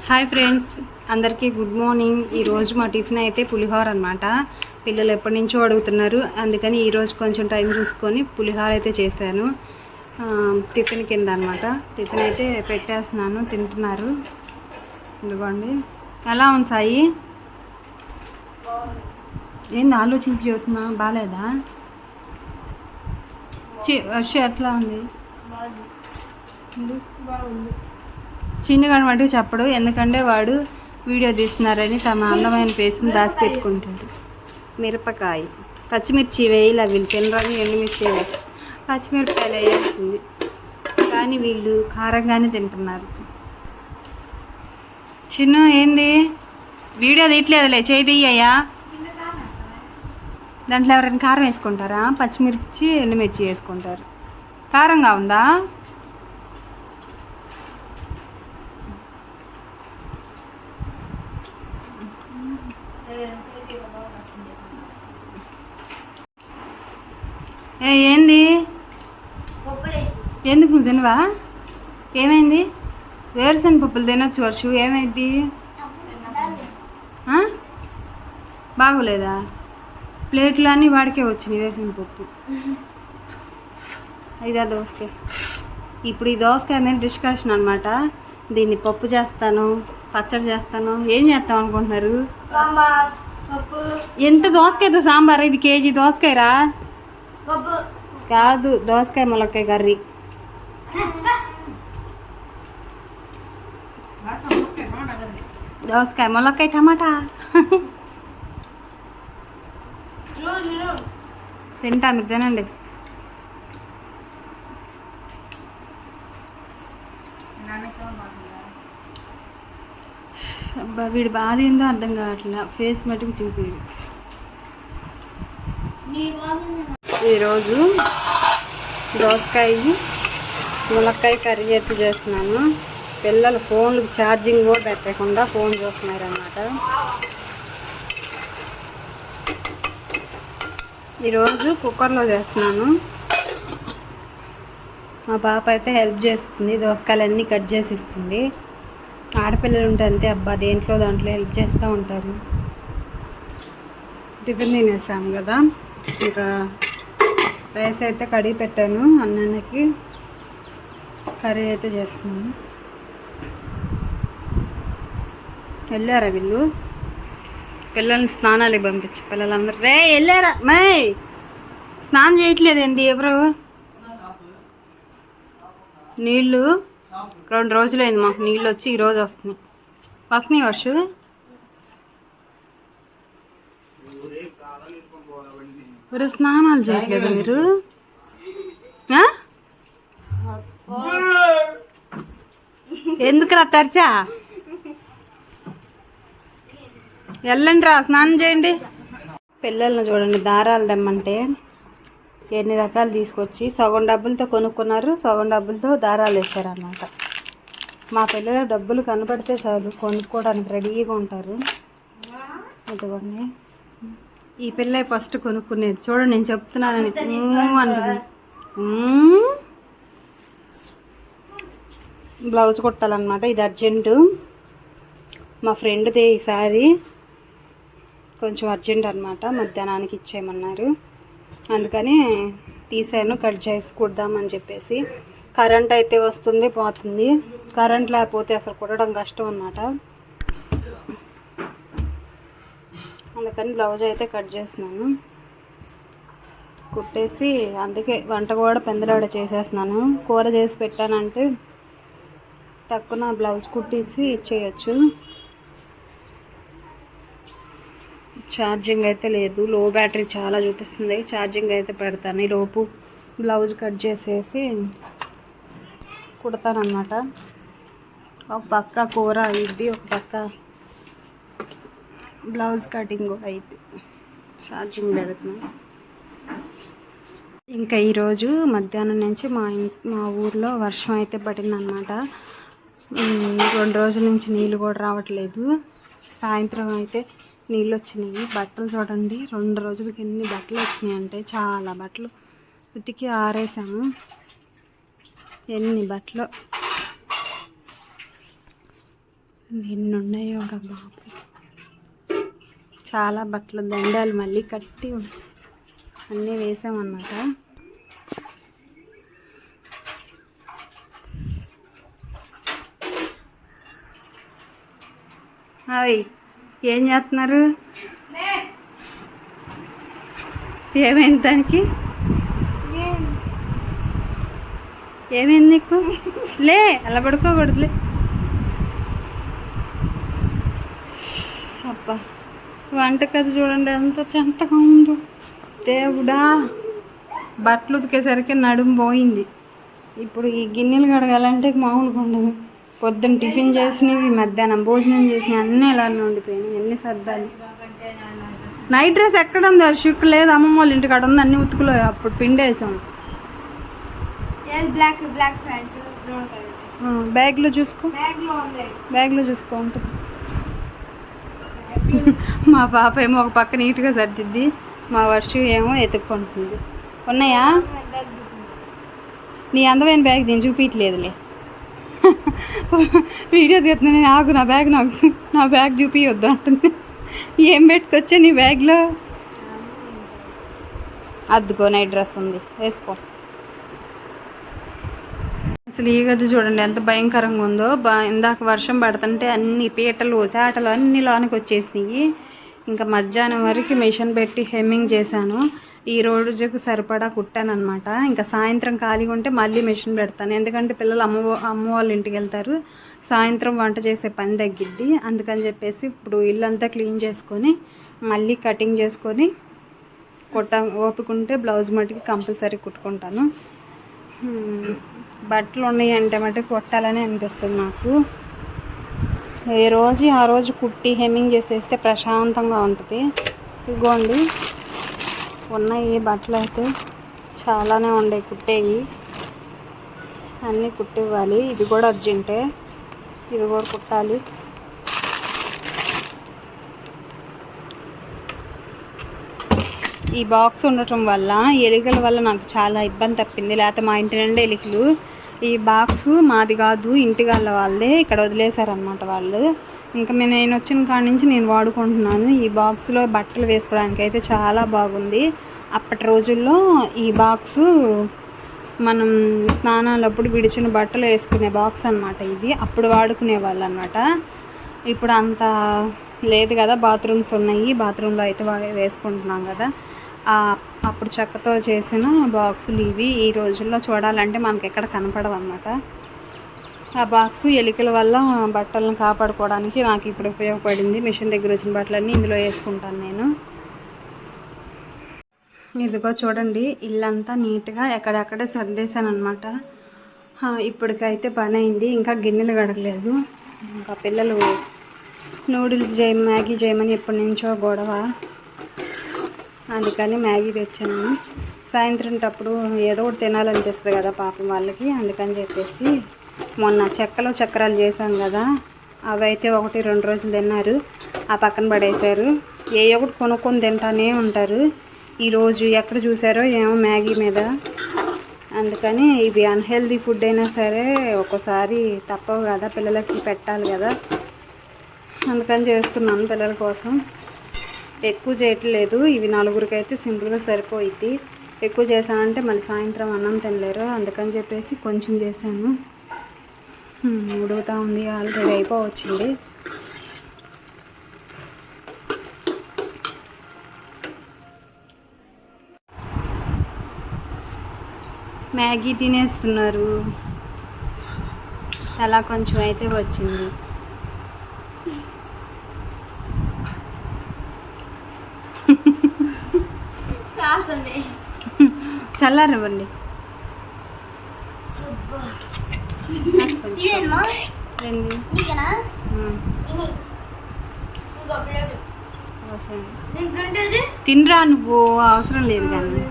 Hi friends, అందరికీ good morning. ఈరోజు మా టిఫిన్ అయితే పులిహోర అనమాట. పిల్లలు ఎప్పటి నుంచో అడుగుతున్నారు, అందుకని ఈరోజు కొంచెం టైం చూసుకొని పులిహోర అయితే చేశాను. టిఫిన్ కింద అనమాట. టిఫిన్ అయితే పెట్టేస్తున్నాను, తింటున్నారు. ఇదిగోండి. ఎలా ఉంది సాయి? ఏంది ఆలోచించి చదువుతున్నా? బాగాలేదా? వర్ష ఎట్లా ఉంది? చిన్నగాడు మటుకు చెప్పడు, ఎందుకంటే వాడు వీడియో తీస్తున్నారని తమ అందమైన ఫేస్ని దాచిపెట్టుకుంటాడు. మిరపకాయ, పచ్చిమిర్చి వేయాలి. వీళ్ళు తినరాని ఎండుమిర్చి వేసి పచ్చిమిరపకాయలు వేయాల్సింది, కానీ వీళ్ళు కారంగానే తింటున్నారు. చిన్న ఏంది వీడియో తీయట్లేదులే, చేయి తీయ్యా. దాంట్లో ఎవరైనా కారం వేసుకుంటారా? పచ్చిమిర్చి ఎండుమిర్చి వేసుకుంటారు. కారంగా ఉందా? ఏంది? ఎందుకు నువ్వు తినవా? ఏమైంది? వేరుశనగ పప్పులు తినొచ్చు వర్షు, ఏమైంది? బాగోలేదా? ప్లేట్లు అన్నీ వాడికే వచ్చినాయి వేరుశనగ పప్పు. ఇదా దోసకాయ. ఇప్పుడు ఈ దోసకాయ మీద డిస్కషన్ అనమాట. దీన్ని పప్పు చేస్తాను, పచ్చడి చేస్తాను, ఏం చేస్తాం అనుకుంటున్నారు? ఎంత దోసకాయతో సాంబార్? ఇది కేజీ దోసకాయ రా. కాదు, దోసకాయ ములక్కాయ కర్రీ. దోసకాయ ములక్కాయ టమాటా. తింటా, మీరు తినండి. అబ్బా, వీడు బాధ ఏందో అర్థం కావట్లే. ఫేస్ మటుకు చూపిడు. ఈరోజు దోసకాయ ములక్కాయ కర్రీ అయితే చేస్తున్నాను. పిల్లలు ఫోన్లకు ఛార్జింగ్ కూడా పెట్టకుండా ఫోన్ చూస్తున్నారు అన్నమాట. ఈరోజు కుక్కర్లో చేస్తున్నాను. మా పాప అయితే హెల్ప్ చేస్తుంది, దోసకాయలన్నీ కట్ చేసి ఇస్తుంది. ఆడపిల్లలు ఉంటే అంతే అబ్బా, దేంట్లో దాంట్లో హెల్ప్ చేస్తూ ఉంటారు. టిఫిన్ తినేసాము కదా, ఇంకా రైస్ అయితే కడిగి పెట్టాను. అన్నానికి కర్రీ అయితే చేస్తున్నాను. వెళ్ళారా వీళ్ళు? పిల్లల్ని స్నానాలకు పంపించి పిల్లలందరూ రే వెళ్ళారా? మై స్నానం చేయట్లేదండి ఎవరు? నీళ్ళు 2 రోజులైంది మాకు నీళ్ళు వచ్చి, ఈరోజు వస్తున్నాయి వర్షు. మరి స్నానాలు చేయట్లేదు మీరు? ఎందుకు రా తరచా? వెళ్ళండి రా, స్నానం చేయండి. పిల్లల్ని చూడండి, దారాలు తెమ్మంటే ఎన్ని రకాలు తీసుకొచ్చి సగం డబ్బులతో కొనుక్కున్నారు, సగం డబ్బులతో దారాలు వేసారన్నమాట. మా పిల్లల డబ్బులు కనపడితే చాలు కొనుక్కోవడానికి రెడీగా ఉంటారు. ఇదిగోండి, ఈ పిల్ల ఫస్ట్ కొనుక్కునేది. చూడండి, నేను చెప్తున్నానని అంటుంది. బ్లౌజ్ కుట్టాలన్నమాట. ఇది అర్జెంటు. మా ఫ్రెండ్ది ఈసారి కొంచెం అర్జెంట్ అనమాట, మధ్యాహ్నానికి ఇచ్చేయమన్నారు. అందుకని తీసాను, కట్ చేసి కుడదామని చెప్పేసి. కరెంట్ అయితే వస్తుంది పోతుంది, కరెంట్ లేకపోతే అసలు కుట్టడం కష్టం అన్నమాట. అందుకని బ్లౌజ్ అయితే కట్ చేస్తున్నాను, కుట్టేసి. అందుకే వంట కూడా పెందలాడ చేసేస్తున్నాను. కూర చేసి పెట్టానంటే తక్కువ బ్లౌజ్ కుట్టేసి ఇచ్చేయచ్చు. ఛార్జింగ్ అయితే లేదు, లో బ్యాటరీ చాలా చూపిస్తుంది. ఛార్జింగ్ అయితే పెడతాను, ఈలోపు బ్లౌజ్ కట్ చేసేసి కుడతానమాట. ఒక పక్క కూర అయింది, ఒక పక్క బ్లౌజ్ కటింగ్ కూడా అయింది. ఛార్జింగ్ పెడుతున్నాను. ఇంకా ఈరోజు మధ్యాహ్నం నుంచి మా ఊర్లో వర్షం అయితే పడిందన్నమాట. 2 రోజుల నుంచి నీళ్ళు కూడా రావట్లేదు. సాయంత్రం అయితే నీళ్ళు వచ్చినాయి. బట్టలు చూడండి, 2 రోజులకి ఎన్ని బట్టలు వచ్చినాయి అంటే చాలా బట్టలు ఉతికి ఆరేసాము. ఎన్ని బట్టలు. నిన్నున్నాయో రా బాబు, చాలా బట్టలు దండాలు మళ్ళీ కట్టి అన్నీ వేసామన్నమాట. అవి ఏం చేస్తున్నారు? ఏమైంది దానికి? ఏమైంది నీకు? లే అలా పడుకోకూడదులే. అబ్బా వంటగది చూడండి ఎంత చెంతగా ఉందో దేవుడా. బట్టలు ఉతికేసరికి నడుము పోయింది. ఇప్పుడు ఈ గిన్నెలు కడగాలంటే మామూలుగా ఉండదు. పొద్దున్న టిఫిన్ చేసినవి, మధ్యాహ్నం భోజనం చేసినవి అన్నీ ఇలానే ఉండిపోయినాయి. ఎన్ని సర్దాలు. నైట్ డ్రెస్ ఎక్కడ ఉంది? షుక్ లేదు, అమ్మమ్మ వాళ్ళ ఇంటికాడ ఉంది. అన్ని ఉతుకులో అప్పుడు పిండేసాం. బ్యాగ్లో చూసుకో, బ్యాగ్లో చూసుకో ఉంటుంది. మా పాప ఏమో ఒక పక్క నీట్గా సర్దిద్ది, మా వర్షం ఏమో ఎత్తుక్కుంటుంది. ఉన్నాయా? నీ అందమైన బ్యాగ్ దీన్ని చూపించలేదులే. వీడియో తీస్తున్నాను నేను. ఆగు, నా బ్యాగ్ చూపించొద్దు అంటుంది. ఏం పెట్టుకొచ్చా నీ బ్యాగ్లో? అద్దుకో, నైట్ డ్రెస్ ఉంది, వేసుకో. అసలు ఈ గది చూడండి ఎంత భయంకరంగా ఉందో. ఇందాక వర్షం పడుతుంటే అన్ని పీటలు చాటలు అన్ని లోనికి వచ్చేసినాయి. ఇంకా మధ్యాహ్నం వరకు మిషన్ పెట్టి హెమ్మింగ్ చేశాను. ఈ రోజుకు సరిపడా కుట్టాను అనమాట. ఇంకా సాయంత్రం ఖాళీగా ఉంటే మళ్ళీ మిషన్ పెడతాను. ఎందుకంటే పిల్లలు అమ్మ వాళ్ళ ఇంటికి వెళ్తారు. సాయంత్రం వంట చేసే పని తగ్గిద్ది. అందుకని చెప్పేసి ఇప్పుడు ఇల్లంతా క్లీన్ చేసుకొని మళ్ళీ కటింగ్ చేసుకొని ఓపుకుంటే బ్లౌజ్ మటుకి కంపల్సరీ కుట్టుకుంటాను. బట్టలు ఉన్నాయి అంటే మటుకు కుట్టాలని అనిపిస్తుంది నాకు. ఏ రోజు ఆ రోజు కుట్టి హెమ్మింగ్ చేసేస్తే ప్రశాంతంగా ఉంటుంది. ఇదిగోండి ఉన్నాయి బట్టలు అయితే చాలానే ఉన్నాయి కుట్టేవి. అన్నీ కుట్టివ్వాలి. ఇది కూడా అర్జెంటే, ఇది కూడా కుట్టాలి. ఈ బాక్స్ ఉండటం వల్ల ఎలుకల వల్ల నాకు చాలా ఇబ్బంది తప్పింది. లేకపోతే మా ఇంటి నిండా ఎలుకలు. ఈ బాక్స్ మాది కాదు, ఇంటి వాళ్ళదే. ఇక్కడ వదిలేశారనమాట వాళ్ళు. ఇంకా నేను వచ్చిన కాడి నుంచి నేను వాడుకుంటున్నాను. ఈ బాక్స్లో బట్టలు వేసుకోవడానికి అయితే చాలా బాగుంది. అప్పటి రోజుల్లో ఈ బాక్సు మనం స్నానాలప్పుడు విడిచిన బట్టలు వేసుకునే బాక్స్ అనమాట ఇది. అప్పుడు వాడుకునే వాళ్ళు అనమాట. ఇప్పుడు అంత లేదు కదా, బాత్రూమ్స్ ఉన్నాయి. బాత్రూంలో అయితే వేసుకుంటున్నాం కదా. అప్పుడు చెక్కతో చేసిన బాక్సులు ఇవి. ఈ రోజుల్లో చూడాలంటే మనకి ఎక్కడ కనపడవు అన్నమాట. ఆ బాక్సు ఎలుకల వల్ల బట్టలను కాపాడుకోవడానికి నాకు ఇప్పుడు ఉపయోగపడింది. మిషన్ దగ్గర వచ్చిన బట్టలన్నీ ఇందులో వేసుకుంటాను నేను. ఇదిగో చూడండి, ఇల్లంతా నీట్గా ఎక్కడెక్కడే సర్దేశాను అనమాట. ఇప్పటికైతే పని అయింది. ఇంకా గిన్నెలు కడగలేదు. ఇంకా పిల్లలు నూడిల్స్ మ్యాగీ చేయమని ఎప్పటి నుంచో గొడవ. అందుకని మ్యాగీ తెచ్చాను. సాయంత్రం టప్పుడు ఏదో ఒకటి తినాలనిపిస్తుంది కదా పాపం వాళ్ళకి. అందుకని చెప్పేసి మొన్న చెక్కలో చక్రాలు చేశాను కదా, అవి అయితే 1-2 రోజులు తిన్నారు. ఆ పక్కన పడేశారు. ఏ ఒకటి కొనుక్కొని తింటానే ఉంటారు. ఈరోజు ఎక్కడ చూసారో ఏమో మ్యాగీ మీద. అందుకని ఇవి అన్హెల్దీ ఫుడ్ అయినా సరే ఒక్కోసారి తప్పవు కదా, పిల్లలకి పెట్టాలి కదా. అందుకని చేస్తున్నాను పిల్లల కోసం. ఎక్కువ చేయట్లేదు. ఇవి 4గురికి అయితే సింపుల్గా సరిపోయిద్ది. ఎక్కువ చేశానంటే మళ్ళీ సాయంత్రం అన్నం తినలేరు. అందుకని చెప్పేసి కొంచెం చేశాను. ఉడుకుతా ఉంది, ఆల్రెడీ అయిపోవచ్చింది. మ్యాగీ తినేస్తున్నారు. అలా కొంచెం అయితే వచ్చింది. చల్లారవ్వండి. తినరా నువ్వు, అవసరం లేదు కానీ.